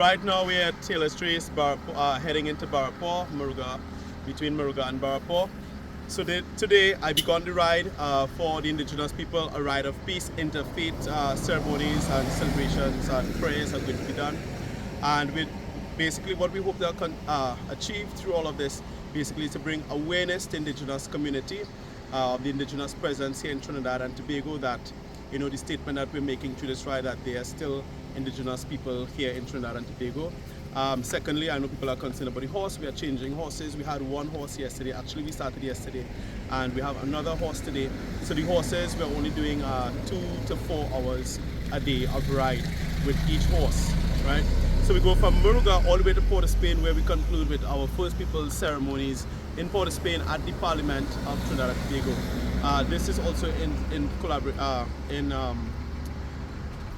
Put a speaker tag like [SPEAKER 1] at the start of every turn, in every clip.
[SPEAKER 1] Right now we're at Taylor's Trace, heading into Barapur, Moruga, between Moruga and Barapur. So today I begun the ride for the indigenous people, a ride of peace, interfaith ceremonies and celebrations and prayers are going to be done. And with basically what we hope to achieve through all of this, basically to bring awareness to indigenous community, of the indigenous presence here in Trinidad and Tobago, that the statement that we're making through this ride, that there are still indigenous people here in Trinidad and Tobago. Secondly, I know people are concerned about the horse. We are changing horses. We had one horse yesterday. Actually, we started yesterday, and we have another horse today. So the horses, we're only doing 2 to 4 hours a day of ride with each horse, right? So we go from Moruga all the way to Port of Spain, where we conclude with our First Peoples ceremonies in Port of Spain at the Parliament of Trinidad and Tobago. This is also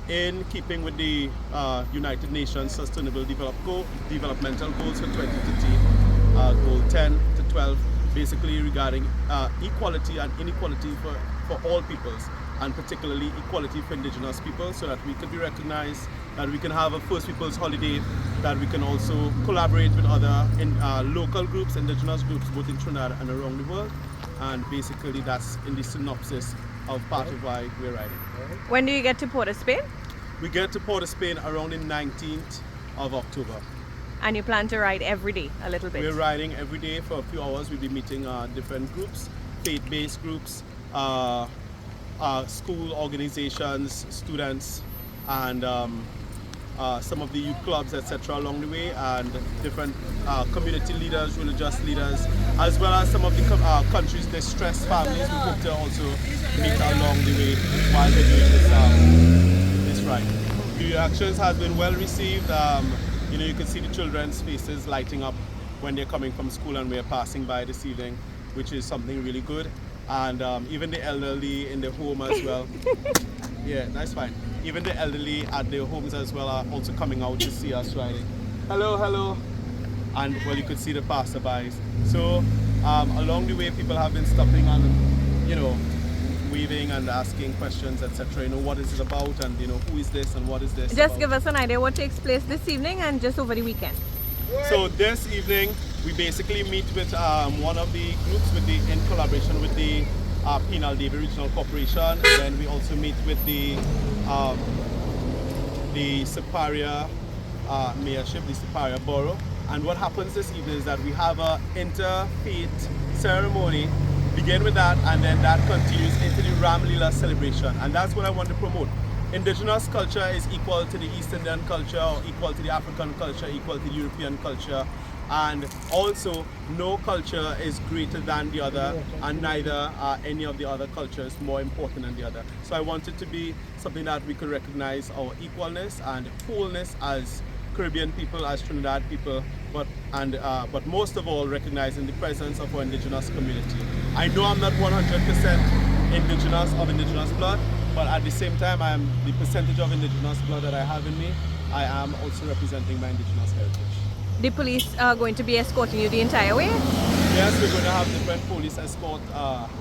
[SPEAKER 1] in keeping with the United Nations Sustainable Developmental Goals for 2030, Goal 10 to 12, basically regarding equality and inequality for all peoples, and particularly equality for indigenous people, so that we could be recognized, that we can have a First Peoples holiday, that we can also collaborate with other local groups, indigenous groups, both in Trinidad and around the world. And basically that's in the synopsis of part of why we're riding.
[SPEAKER 2] When do you get to Port of Spain?
[SPEAKER 1] We get to Port of Spain around the 19th of October.
[SPEAKER 2] And you plan to ride every day a little bit?
[SPEAKER 1] We're riding every day for a few hours. We'll be meeting different groups, faith-based groups, school organizations, students, and some of the youth clubs, etc. along the way, and different community leaders, religious leaders, as well as some of the country's distressed families. We hope to also meet along the way while we're doing this ride. The reactions has been well received. You can see the children's faces lighting up when they're coming from school and we're passing by this evening, which is something really good. And even the elderly in the home as well. Yeah, that's fine. Even the elderly at their homes as well are also coming out to see us riding. Hello, hello. And well, you could see the passerbys. So along the way, people have been stopping and, waving and asking questions, etc. What is it about, and who is this and what is this
[SPEAKER 2] Just
[SPEAKER 1] about?
[SPEAKER 2] give us an idea what takes place this evening and just over the weekend.
[SPEAKER 1] So this evening, we basically meet with one of the groups in collaboration with the Penal Davie Regional Corporation, and then we also meet with the Superior Mayorship, the Superior Borough. And what happens this evening is that we have an interfaith ceremony, begin with that, and then that continues into the Ram Leela celebration. And that's what I want to promote. Indigenous culture is equal to the East Indian culture, or equal to the African culture, equal to the European culture. And also, no culture is greater than the other, and neither are any of the other cultures more important than the other. So I want it to be something that we could recognize our equalness and wholeness as Caribbean people, as Trinidad people, but most of all recognizing the presence of our indigenous community. I know I'm not 100% indigenous blood, but at the same time, the percentage of indigenous blood that I have in me, I am also representing my indigenous heritage.
[SPEAKER 2] The police are going to be escorting you the entire way?
[SPEAKER 1] Yes, we're going to have different police escort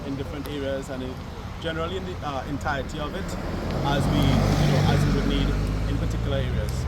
[SPEAKER 1] in different areas, and generally in the entirety of it, as we would need in particular areas.